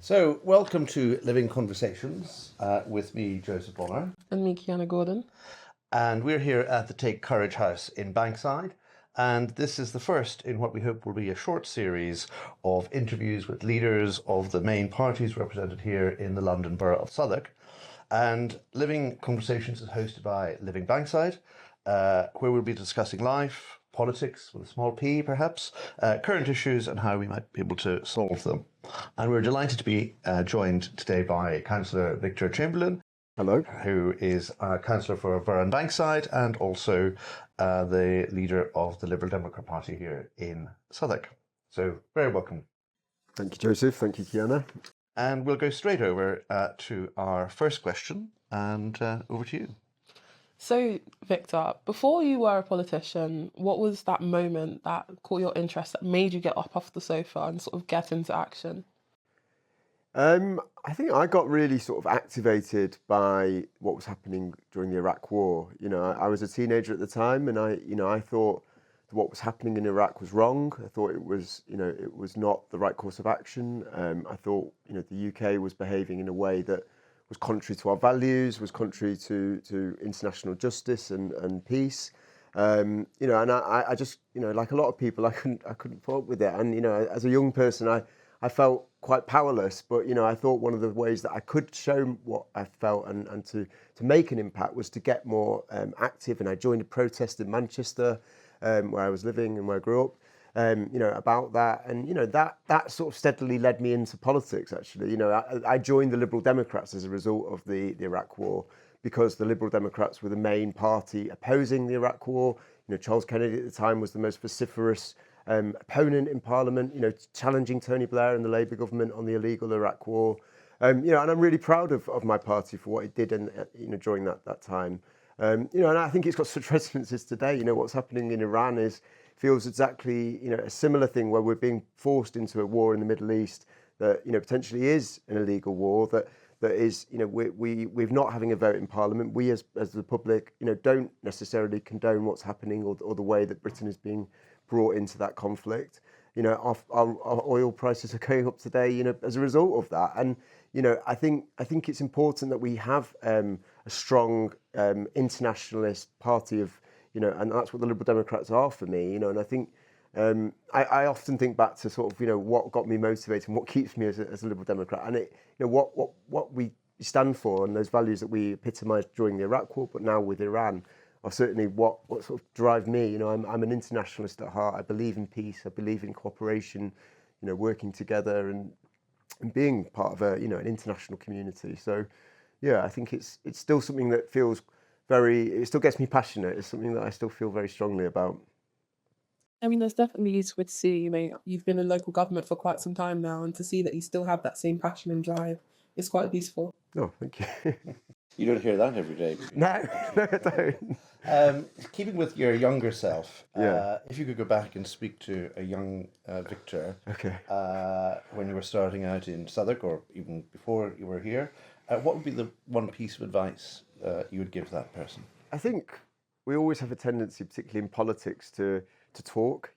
So, welcome to Living Conversations with me, Joseph Bonner. And me, Keanna Gordon. And we're here at the Take Courage House in Bankside. And this is the first in what we hope will be a short series of interviews with leaders of the main parties represented here in the London Borough of Southwark. And Living Conversations is hosted by Living Bankside, where we'll be discussing life, politics with a small p perhaps, current issues and how we might be able to solve them. And we're delighted to be joined today by Councillor Victor Chamberlain. Hello. Who is a councillor for Borough and Bankside and also the leader of the Liberal Democrat Party here in Southwark. So very welcome. Thank you, Joseph. Thank you, Keanna. And we'll go straight over to our first question and over to you. So, Victor, before you were a politician, what was that moment that caught your interest, that made you get up off the sofa and sort of get into action? I think I got really sort of activated by what was happening during the Iraq War. You know, I was a teenager at the time, and I thought that what was happening in Iraq was wrong. I thought it was not the right course of action. I thought, the UK was behaving in a way that was contrary to our values, was contrary to international justice and peace. And I just, like a lot of people, I couldn't put up with it. And, as a young person, I felt quite powerless, but I thought one of the ways that I could show what I felt and to make an impact was to get more active. And I joined a protest in Manchester, where I was living and where I grew up, about that. And that sort of steadily led me into politics. Actually, I joined the Liberal Democrats as a result of the Iraq War, because the Liberal Democrats were the main party opposing the Iraq War. Charles Kennedy at the time was the most vociferous opponent in Parliament, challenging Tony Blair and the Labour government on the illegal Iraq War. And I'm really proud of my party for what it did and during that time. And I think it's got such resonances today. What's happening in Iran feels exactly a similar thing, where we're being forced into a war in the Middle East that potentially is an illegal war, that is we're not having a vote in Parliament. We as the public don't necessarily condone what's happening or the way that Britain is being brought into that conflict. Our oil prices are going up today, as a result of that. And I think it's important that we have a strong internationalist party of, and that's what the Liberal Democrats are for me. And I think I often think back to sort of what got me motivated and what keeps me as a Liberal Democrat, and what we stand for and those values that we epitomised during the Iraq War, but now with Iran, are certainly what sort of drive me. I'm an internationalist at heart. I believe in peace. I believe in cooperation, working together and being part of an international community. So, yeah, I think it's still something that feels it still gets me passionate. It's something that I still feel very strongly about. I mean, there's definitely useful to see, you've been in local government for quite some time now, and to see that you still have that same passion and drive is quite useful. Oh, thank you. You don't hear that every day. No, I don't. Keeping with your younger self, if you could go back and speak to a young Victor, Okay. When you were starting out in Southwark or even before you were here, what would be the one piece of advice you would give that person? I think we always have a tendency, particularly in politics, to talk.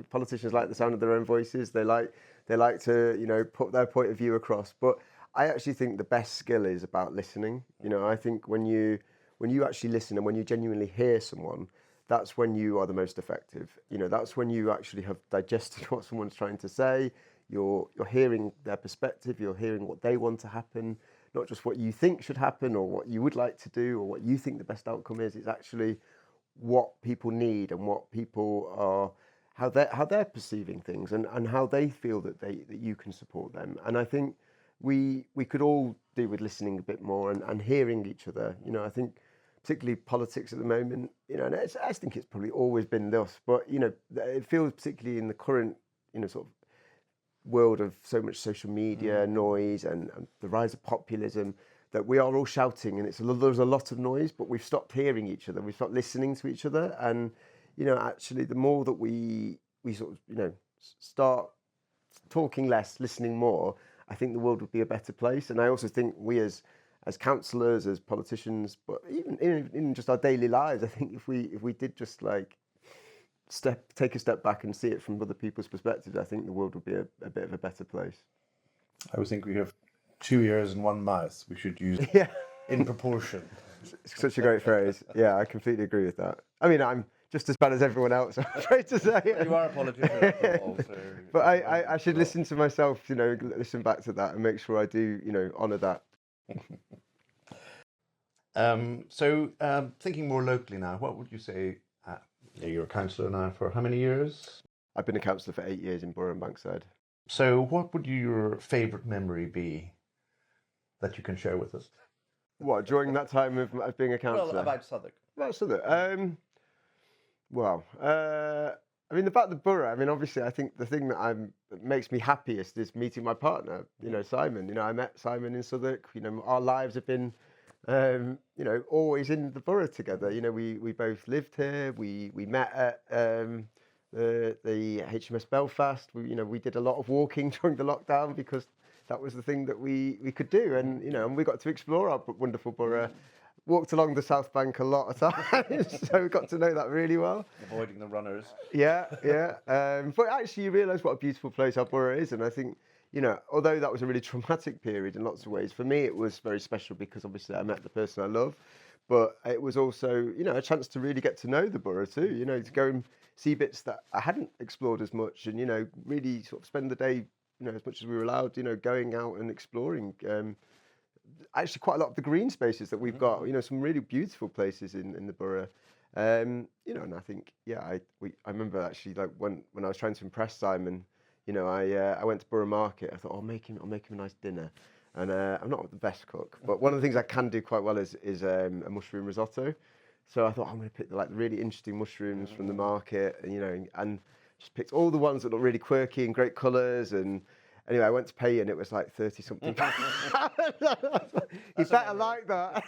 Politicians like the sound of their own voices. They like to put their point of view across. But I actually think the best skill is about listening. I think when you actually listen and when you genuinely hear someone, that's when you are the most effective. That's when you actually have digested what someone's trying to say. You're hearing their perspective. You're hearing what they want to happen, not just what you think should happen or what you would like to do or what you think the best outcome is. It's actually what people need and what people are, how they're perceiving things and how they feel that you can support them. And I think we could all do with listening a bit more and hearing each other. I think particularly politics at the moment, and I think it's probably always been thus, but it feels particularly in the current sort of world of so much social media noise and the rise of populism, that we are all shouting and there's a lot of noise, but we've stopped hearing each other. We've stopped listening to each other. And, actually the more that we sort of, start talking less, listening more, I think the world would be a better place. And I also think we as councillors, as politicians, but even in just our daily lives, I think if we did just take a step back and see it from other people's perspectives, I think the world would be a bit of a better place. I always think we have 2 ears and 1 mouth. We should use Yeah, in proportion. it's such a great phrase. Yeah, I completely agree with that. I mean, I'm just as bad as everyone else, I'm afraid to say. You are a politician after all, so... But I should listen to myself, listen back to that and make sure I do, honour that. Thinking more locally now, what would you say? You're a councillor now for how many years? I've been a councillor for 8 years in Borough and Bankside. So what would your favourite memory be that you can share with us? What, during that time of being a councillor? Well, about Southwark. About Southwark. I mean, about the borough, I mean, obviously, I think the thing that makes me happiest is meeting my partner, Simon. I met Simon in Southwark. Our lives have been, always in the borough together. We both lived here. We met at the HMS Belfast. We did a lot of walking during the lockdown because that was the thing that we could do. And we got to explore our wonderful borough. Walked along the South Bank a lot of times, so we got to know that really well. Avoiding the runners. Yeah. But actually, you realise what a beautiful place our borough is, and I think, although that was a really traumatic period in lots of ways, for me it was very special because obviously I met the person I love, but it was also, a chance to really get to know the borough too. To go and see bits that I hadn't explored as much, and really sort of spend the day, as much as we were allowed, going out and exploring. Actually, quite a lot of the green spaces that we've got, some really beautiful places in the borough. And I think, I remember actually, like when I was trying to impress Simon, I went to Borough Market. I thought, I'll make him a nice dinner. And I'm not the best cook, but one of the things I can do quite well is a mushroom risotto. So I thought I'm going to pick the really interesting mushrooms from the market, and just picked all the ones that look really quirky and great colours. And anyway, I went to pay and it was like 30-something. He better like that.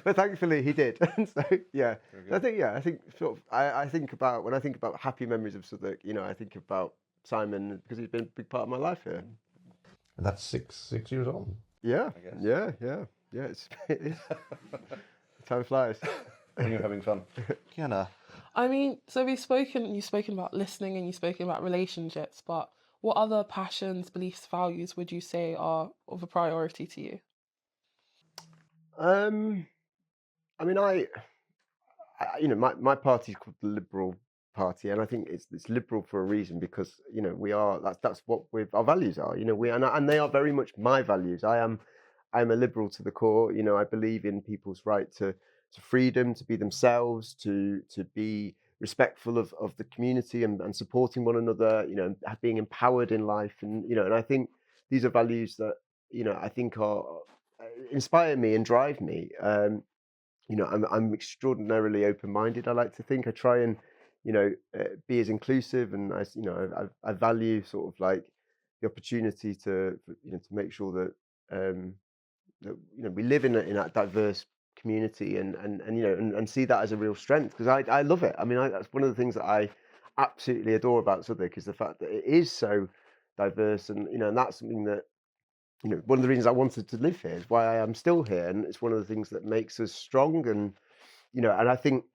But thankfully he did. So yeah, I think sort of I think about, when I think about happy memories of Southwark, I think about Simon because he's been a big part of my life here. And that's six years on. Yeah, I guess. Yeah. It is. Time flies. And you're having fun. Keanna. I mean, so you've spoken about listening and you've spoken about relationships, but what other passions, beliefs, values would you say are of a priority to you? I mean, my party's called the Liberal Party, and I think it's liberal for a reason because that's what our values are. And they are very much my values. I'm a liberal to the core. I believe in people's right to freedom, to be themselves, to be respectful of the community and supporting one another, being empowered in life. And I think these are values that, I think are inspire me and drive me. I'm extraordinarily open-minded. I like to think. I try and, be as inclusive, and I value sort of like the opportunity to make sure that, we live in a diverse community and see that as a real strength because I love it. I mean, that's one of the things that I absolutely adore about Southwark is the fact that it is so diverse, and and that's something that one of the reasons I wanted to live here is why I am still here, and it's one of the things that makes us strong. And and I think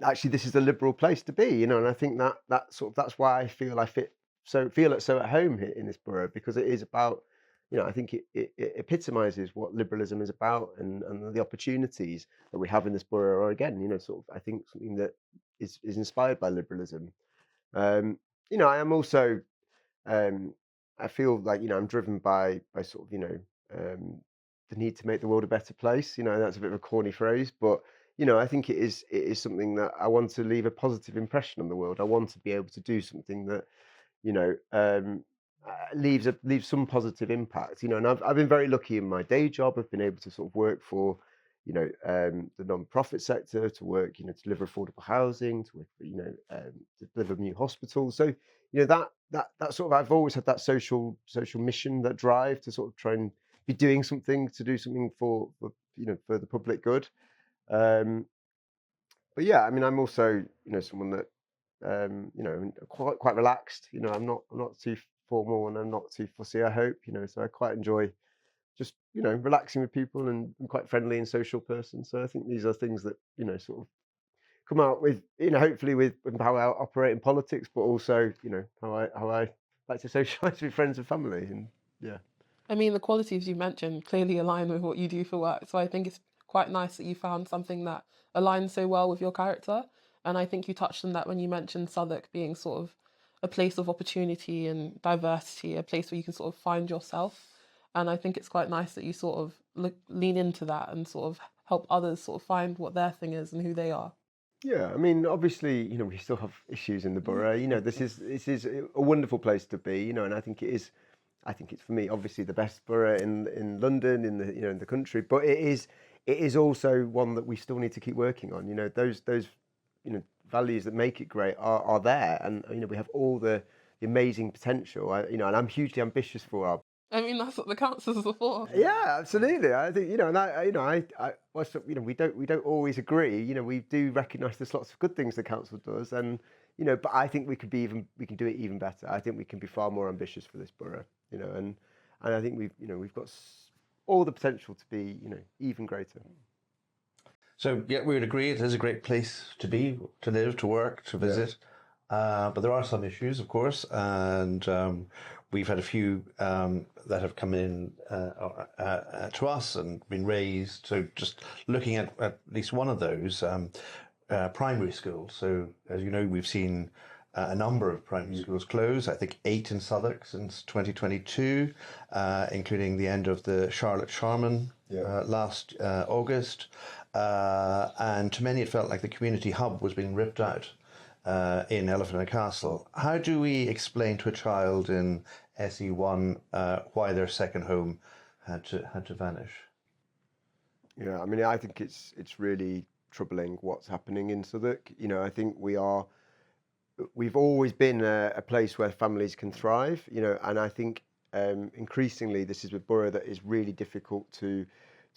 actually this is a liberal place to be, and I think that's why I feel so at home here in this borough, because it is about I think it epitomizes what liberalism is about, and the opportunities that we have in this borough are, again, sort of, I think, something that is inspired by liberalism. I am also, I feel like, I'm driven by sort of, the need to make the world a better place. That's a bit of a corny phrase, but, I think it is something that I want to leave a positive impression on the world. I want to be able to do something that, leaves some positive impact, and I've been very lucky in my day job. I've been able to sort of work for, the non-profit sector, to work, to deliver affordable housing, to work for, to deliver new hospitals. So, that sort of, I've always had that social mission, that drive to sort of try and be doing something, to do something for for the public good. But yeah, I mean, I'm also, someone that, quite relaxed. I'm not too formal, and I'm not too fussy, I hope. So I quite enjoy just, relaxing with people, and I'm quite friendly and social person. So I think these are things that, sort of come out with, hopefully with how I operate in politics, but also, how I like to socialise with friends and family. And Yeah. I mean, the qualities you mentioned clearly align with what you do for work. So I think it's quite nice that you found something that aligns so well with your character. And I think you touched on that when you mentioned Southwark being sort of a place of opportunity and diversity, a place where you can sort of find yourself. And I think it's quite nice that you sort of lean into that and sort of help others sort of find what their thing is and who they are. Yeah, I mean, obviously, we still have issues in the borough. This is a wonderful place to be. And I think it is. I think it's, for me, obviously the best borough in London, in the country. But it is also one that we still need to keep working on. Those values that make it great are there, and we have all the amazing potential. And I'm hugely ambitious for our. I mean, that's what the councillors are for. Yeah, absolutely. I think whilst, we don't always agree. We do recognise there's lots of good things the council does, and but I think we can do it even better. I think we can be far more ambitious for this borough. And I think we've got all the potential to be even greater. So yeah, we would agree it is a great place to be, to live, to work, to visit. But there are some issues, of course, and we've had a few that have come in to us and been raised. So just looking at least one of those, primary schools. So as you know, we've seen a number of primary schools close. I think 8 in Southwark since 2022, including the end of the Charlotte Sharman last August. And to many, it felt like the community hub was being ripped out in Elephant and Castle. How do we explain to a child in SE1 why their second home had to vanish? Yeah, I mean, I think it's really troubling what's happening in Southwark. I think we've always been a place where families can thrive. And I think increasingly this is a borough that is really difficult to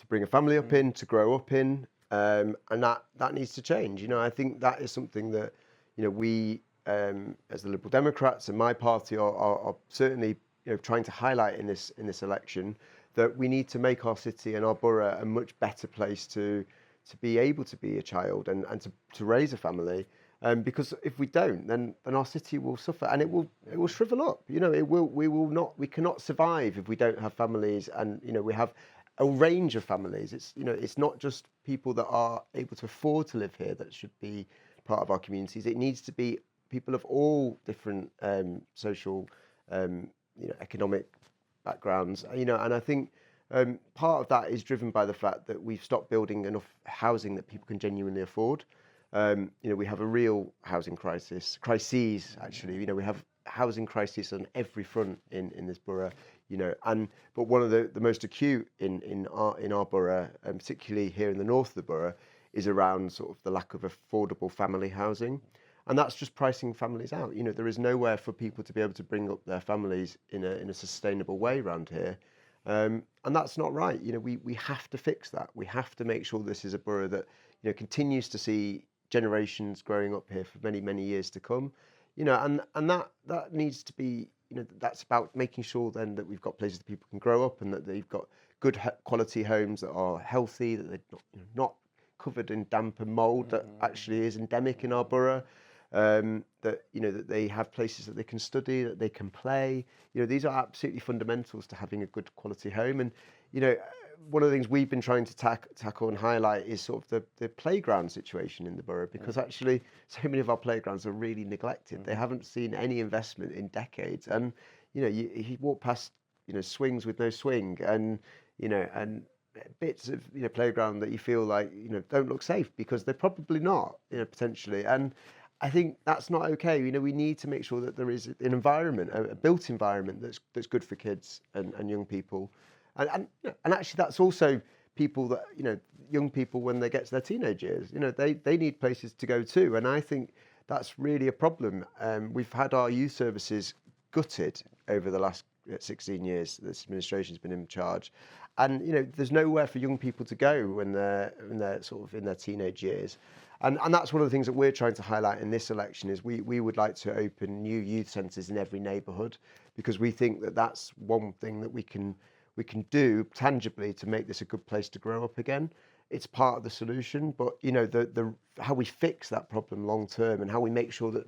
bring a family up in, to grow up in, and that needs to change. I think that is something that we as the Liberal Democrats and my party are certainly trying to highlight in this election, that we need to make our city and our borough a much better place to be able to be a child and to raise a family. Because if we don't, then our city will suffer, and it will shrivel up. We cannot survive if we don't have families, and we have a range of families. It's not just people that are able to afford to live here that should be part of our communities. It needs to be people of all different social, economic backgrounds. And I think part of that is driven by the fact that we've stopped building enough housing that people can genuinely afford. We have a real housing crises actually. We have housing crisis on every front in this borough. But one of the most acute in our borough, particularly here in the north of the borough, is around sort of the lack of affordable family housing, and that's just pricing families out. There is nowhere for people to be able to bring up their families in a sustainable way around here, and that's not right. We have to fix that. We have to make sure this is a borough that continues to see generations growing up here for many years to come. And that needs to be. That's about making sure then that we've got places that people can grow up, and that they've got good quality homes that are healthy, that they're not covered in damp and mould that actually is endemic in our borough. That they have places that they can study, that they can play. These are absolutely fundamentals to having a good quality home. And one of the things we've been trying to tackle and highlight is sort of the playground situation in the borough, because actually so many of our playgrounds are really neglected. They haven't seen any investment in decades, and you walk past swings with no swing, and and bits of playground that you feel like don't look safe, because they're probably not, potentially. And I think that's not okay. We need to make sure that there is an environment, a built environment that's good for kids and young people. And actually, that's also people that young people, when they get to their teenage years, they need places to go to. And I think that's really a problem. We've had our youth services gutted over the last 16 years this administration's been in charge, and there's nowhere for young people to go when they're sort of in their teenage years. And that's one of the things that we're trying to highlight in this election, is we would like to open new youth centres in every neighbourhood, because we think that that's one thing that we can do tangibly to make this a good place to grow up again. It's part of the solution, but the how we fix that problem long term, and how we make sure that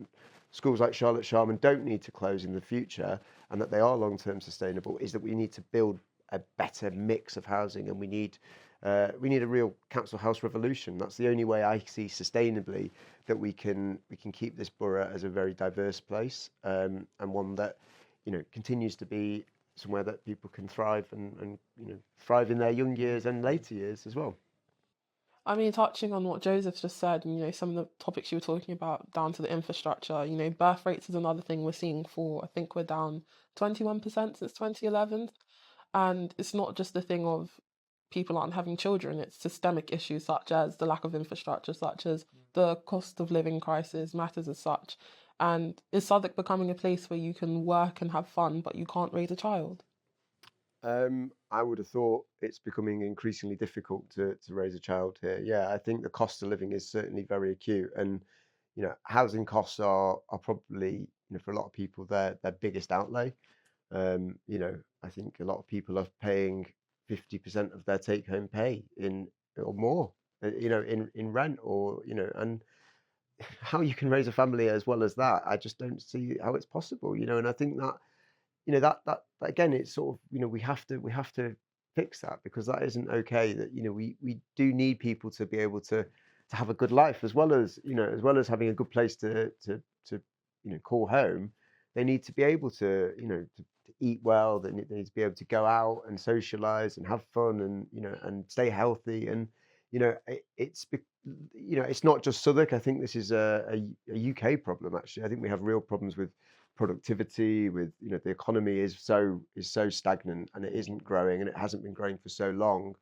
schools like Charlotte Sharman don't need to close in the future and that they are long-term sustainable is that we need to build a better mix of housing, and we need a real council house revolution. That's the only way I see sustainably that we can keep this borough as a very diverse place, and one that continues to be somewhere that people can thrive and thrive in their young years and later years as well. I mean, touching on what Joseph just said, and some of the topics you were talking about down to the infrastructure, birth rates is another thing we're seeing I think we're down 21% since 2011. And it's not just the thing of people aren't having children, it's systemic issues such as the lack of infrastructure, such as the cost of living crisis matters as such. And is Southwark becoming a place where you can work and have fun, but you can't raise a child? I would have thought it's becoming increasingly difficult to raise a child here. Yeah, I think the cost of living is certainly very acute, and housing costs are probably for a lot of people their biggest outlay. I think a lot of people are paying 50% of their take-home pay or more, in rent, or and how you can raise a family as well as that, I just don't see how it's possible. And I think that that again, it's sort of we have to fix that, because that isn't okay. That we do need people to be able to have a good life, as well as having a good place to call home. They need to be able to to eat well. They need to be able to go out and socialize and have fun, and and stay healthy. And it's not just Southwark. I think this is a UK problem, actually. I think we have real problems with productivity, with the economy is so stagnant, and it isn't growing, and it hasn't been growing for so long.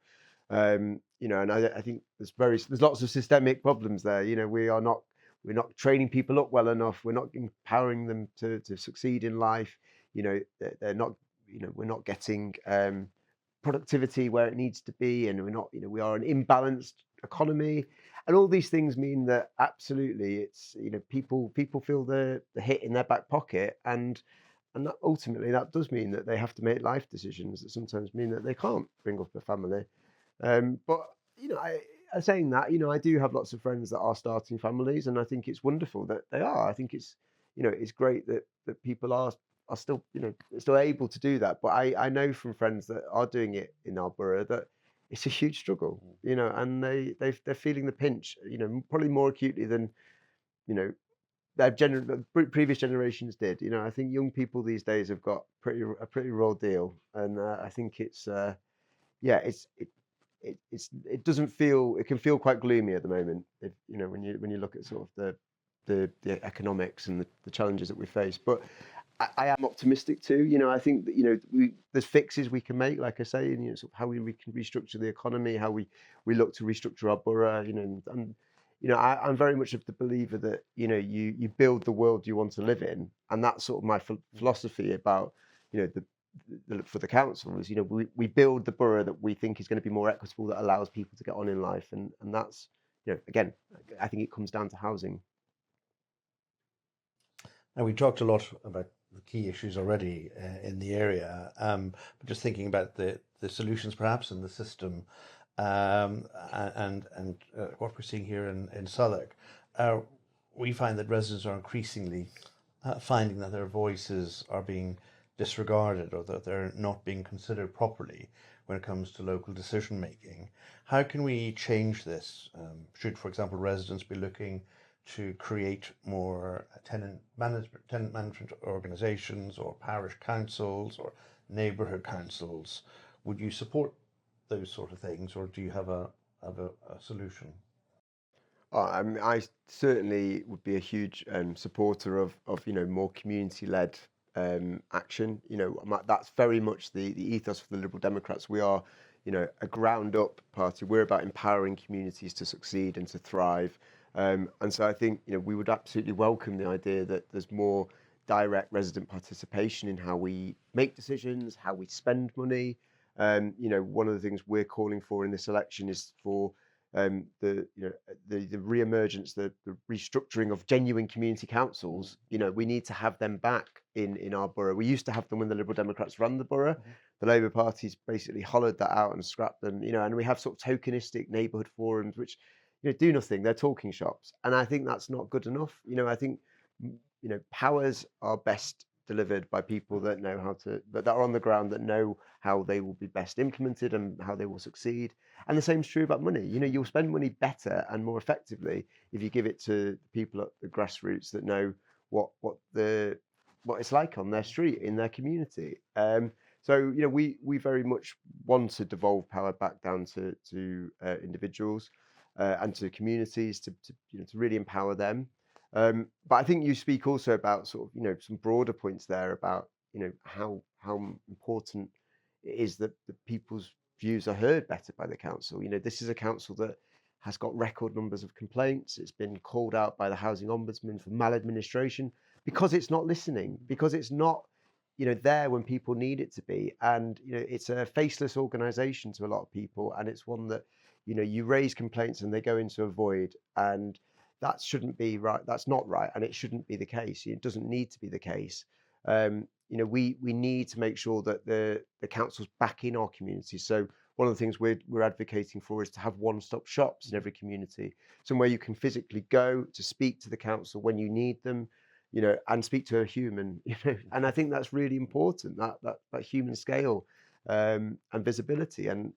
And I think there's lots of systemic problems there. We're not training people up well enough. We're not empowering them to succeed in life. They're not. We're not getting productivity where it needs to be, and we're not. We are an imbalanced economy, and all these things mean that absolutely it's people feel the hit in their back pocket, and that ultimately that does mean that they have to make life decisions that sometimes mean that they can't bring up a family. But saying that, I do have lots of friends that are starting families, and I think it's wonderful that they are. I think it's it's great that people are still still able to do that. But I know from friends that are doing it in our borough that it's a huge struggle, and they're feeling the pinch, probably more acutely than previous generations did. I think young people these days have got a pretty raw deal, and I think it's yeah, it doesn't feel, it can feel quite gloomy at the moment, if when you look at sort of the economics and the challenges that we face. But I am optimistic too. I think that there's fixes we can make, like I say, and sort of how we can restructure the economy, how we look to restructure our borough. And I'm very much of the believer that you build the world you want to live in, and that's sort of my philosophy about for the council is we build the borough that we think is going to be more equitable, that allows people to get on in life, and that's again, I think it comes down to housing. Now, we talked a lot about the key issues already in the area, but just thinking about the solutions perhaps in the system, and what we're seeing here in Southwark, we find that residents are increasingly finding that their voices are being disregarded, or that they're not being considered properly when it comes to local decision making. How can we change this? Should, for example, residents be looking to create more tenant management organisations, or parish councils, or neighbourhood councils? Would you support those sort of things, or do you have a solution? I certainly would be a huge supporter of more community-led action. That's very much the ethos for the Liberal Democrats. We are a ground-up party. We're about empowering communities to succeed and to thrive. And so I think we would absolutely welcome the idea that there's more direct resident participation in how we make decisions, how we spend money. One of the things we're calling for in this election is for the re-emergence, the restructuring of genuine community councils. We need to have them back in our borough. We used to have them when the Liberal Democrats ran the borough. Mm-hmm. The Labour Party's basically hollowed that out and scrapped them. And we have sort of tokenistic neighbourhood forums which do nothing. They're talking shops, and I think that's not good enough. I think powers are best delivered by people that know how to, that are on the ground, that know how they will be best implemented and how they will succeed. And the same is true about money. You'll spend money better and more effectively if you give it to people at the grassroots that know what it's like on their street, in their community. So we very much want to devolve power back down to individuals and to communities to really empower them. But I think you speak also about sort of some broader points there about how important it is that the people's views are heard better by the council. This is a council that has got record numbers of complaints. It's been called out by the housing ombudsman for maladministration because it's not listening, because it's not there when people need it to be. And it's a faceless organisation to a lot of people, and it's one that you raise complaints and they go into a void, and that shouldn't be right. That's not right, and it shouldn't be the case. It doesn't need to be the case. We need to make sure that the council's back in our communities. So one of the things we're advocating for is to have one-stop shops in every community, somewhere you can physically go to speak to the council when you need them, and speak to a human. And I think that's really important, that human scale and visibility. And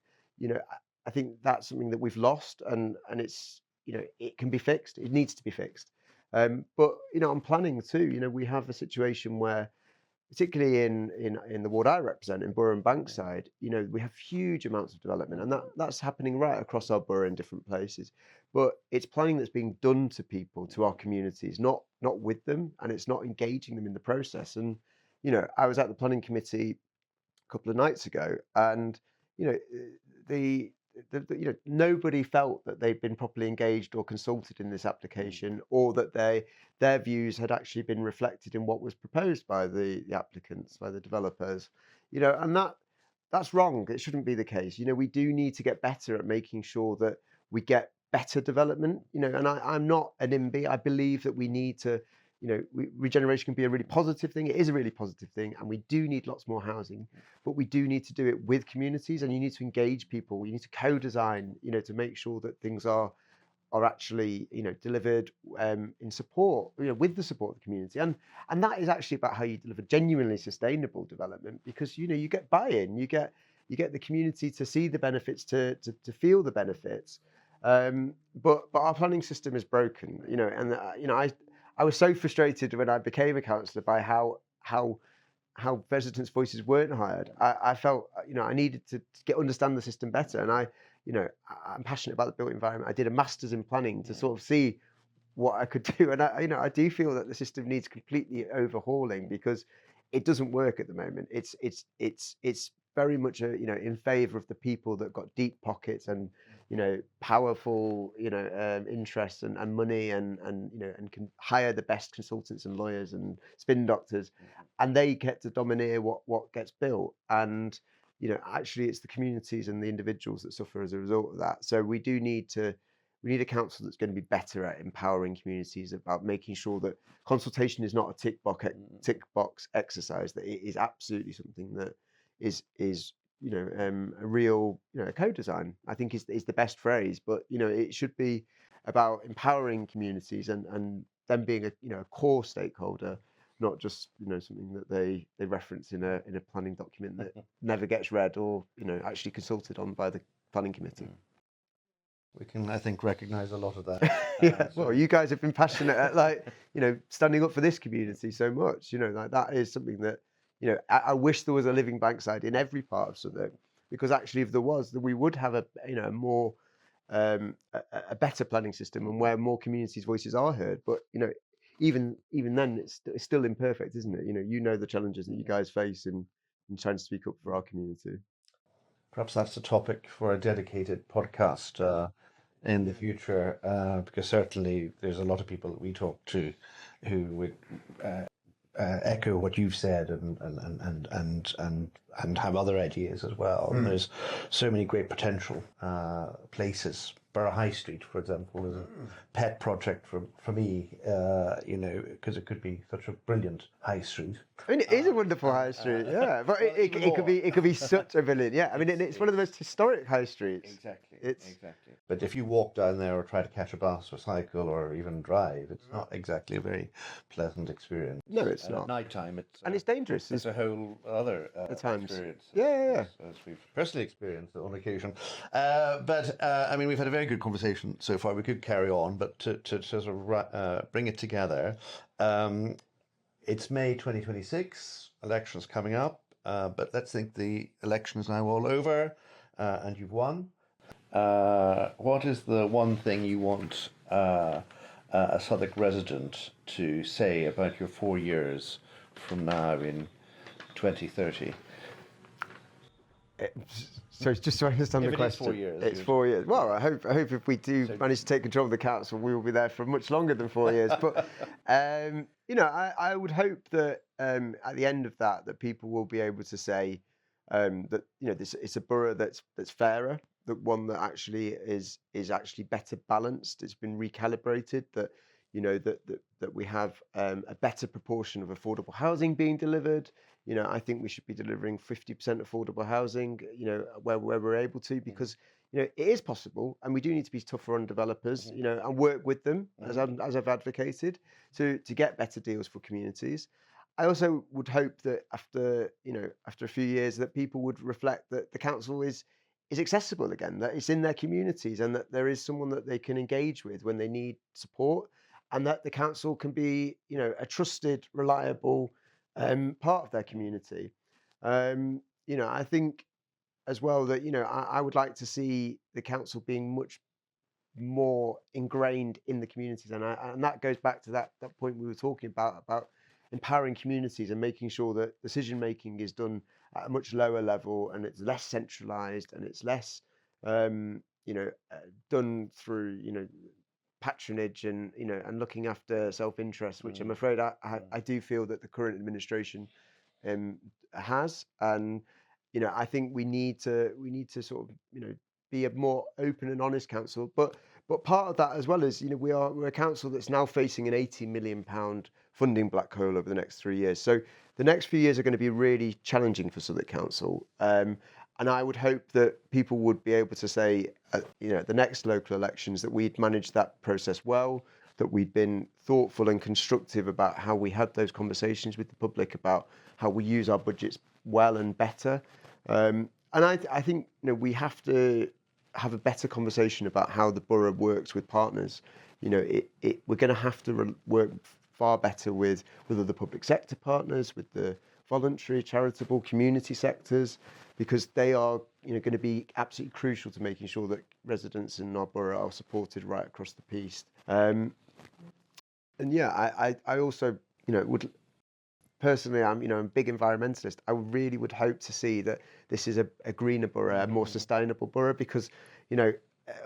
I think that's something that we've lost, and it's it can be fixed. It needs to be fixed. But on planning too, we have a situation where, particularly in the ward I represent, in Borough and Bankside, we have huge amounts of development, and that's happening right across our borough in different places. But it's planning that's being done to people, to our communities, not with them, and it's not engaging them in the process. And I was at the planning committee a couple of nights ago, and the nobody felt that they'd been properly engaged or consulted in this application, or that their views had actually been reflected in what was proposed by the applicants, by the developers. And that's wrong. It shouldn't be the case. We do need to get better at making sure that we get better development. And I'm not an NIMBY. I believe that we need to, regeneration can be a really positive thing. It is a really positive thing, and we do need lots more housing, but we do need to do it with communities, and you need to engage people. You need to co-design, to make sure that things are actually, delivered in support, with the support of the community. And that is actually about how you deliver genuinely sustainable development, because, you get buy-in, you get the community to see the benefits, to feel the benefits. But our planning system is broken, and I was so frustrated when I became a councillor by how residents' voices weren't heard. I felt, I needed to understand the system better, and I'm passionate about the built environment. I did a master's in planning to sort of see what I could do, and I do feel that the system needs completely overhauling, because it doesn't work at the moment. It's very much in favour of the people that got deep pockets and powerful interests and money and can hire the best consultants and lawyers and spin doctors, and they get to domineer what gets built. And actually it's the communities and the individuals that suffer as a result of that. So we need a council that's going to be better at empowering communities, about making sure that consultation is not a tick box exercise, that it is absolutely something that is a real co-design, I think is the best phrase. But it should be about empowering communities and them being a core stakeholder, not just something that they reference in a planning document that never gets read or actually consulted on by the planning committee. We can, I think, recognise a lot of that. Yeah, well, you guys have been passionate at standing up for this community so much. That is something that I wish there was a Living Bankside in every part of Southwark, because actually, if there was, then we would have a more a better planning system, and where more communities' voices are heard. But even then, it's still imperfect, isn't it? The challenges that you guys face in trying to speak up for our community. Perhaps that's a topic for a dedicated podcast in the future, because certainly there's a lot of people that we talk to who would echo what you've said and have other ideas as well. And there's so many great potential places. Borough High Street, for example, is a pet project for me, because it could be such a brilliant high street. I mean, it is a wonderful high street, yeah. But it could be such a brilliant, yeah. I mean, it's one of the most historic high streets. Exactly. It's exactly. But if you walk down there or try to catch a bus or cycle or even drive, it's not exactly a very pleasant experience. No, it's and not. At night time, It's dangerous. It's a whole other at times. experience. Yeah. As we've personally experienced on occasion. I mean, we've had a very good conversation so far. We could carry on, but to sort of bring it together, it's May 2026. Elections coming up. But let's think the election is now all over, and you've won. What is the one thing you want a Southwark resident to say about your 4 years from now in 2030? So just so I understand the question, 4 years, it's 4 years. Well, I hope if we do manage to take control of the council, we will be there for much longer than 4 years. But I would hope that at the end of that people will be able to say that this it's a borough that's fairer, that one that actually is actually better balanced. It's been recalibrated. That that we have a better proportion of affordable housing being delivered. I think we should be delivering 50% affordable housing, where we're able to, because it is possible, and we do need to be tougher on developers, and work with them as I've advocated to get better deals for communities. I also would hope that after a few years that people would reflect that the council is accessible again, that it's in their communities, and that there is someone that they can engage with when they need support, and that the council can be a trusted, reliable part of their community. I think as well that I would like to see the council being much more ingrained in the communities, and that goes back to that point we were talking about empowering communities and making sure that decision making is done at a much lower level, and it's less centralized, and it's less done through patronage and and looking after self-interest, which I'm afraid I do feel that the current administration has. And I think we need to sort of be a more open and honest council, but part of that as well is we're a council that's now facing an £80 million funding black hole over the next 3 years. So the next few years are going to be really challenging for Southwark Council. And I would hope that people would be able to say, the next local elections, that we'd managed that process well, that we'd been thoughtful and constructive about how we had those conversations with the public about how we use our budgets well and better. And I think we have to have a better conversation about how the borough works with partners. We're going to have to work far better with other public sector partners, with the voluntary, charitable, community sectors, because they are going to be absolutely crucial to making sure that residents in our borough are supported right across the piece. And I also would personally, I'm a big environmentalist. I really would hope to see that this is a greener borough, a more sustainable borough, because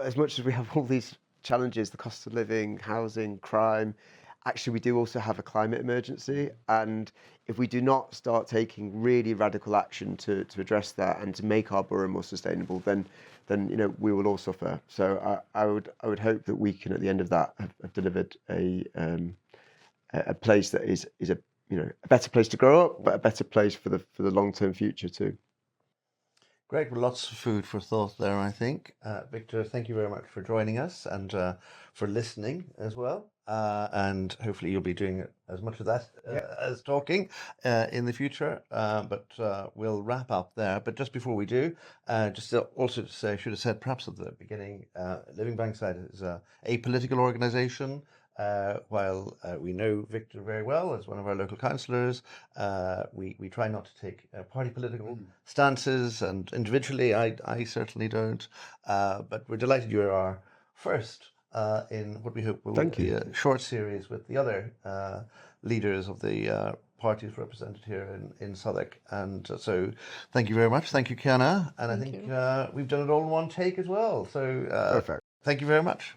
as much as we have all these challenges, the cost of living, housing, crime, actually we do also have a climate emergency, and if we do not start taking really radical action to address that and to make our borough more sustainable, then we will all suffer. So I would hope that we can, at the end of that, have delivered a place that is a better place to grow up, but a better place for the long-term future too. Great. Well, lots of food for thought there, I think. Victor, thank you very much for joining us and for listening as well. And hopefully you'll be doing as much of that as talking in the future. But we'll wrap up there. But just before we do, just also to say, I should have said perhaps at the beginning, Living Bankside is a apolitical organisation. While we know Victor very well as one of our local councillors, we try not to take party political stances, and individually I certainly don't. But we're delighted you are our first in what we hope will be a short series with the other leaders of the parties represented here in Southwark. And so thank you very much. Thank you, Keanna. And I think we've done it all in one take as well. So Perfect. Thank you very much.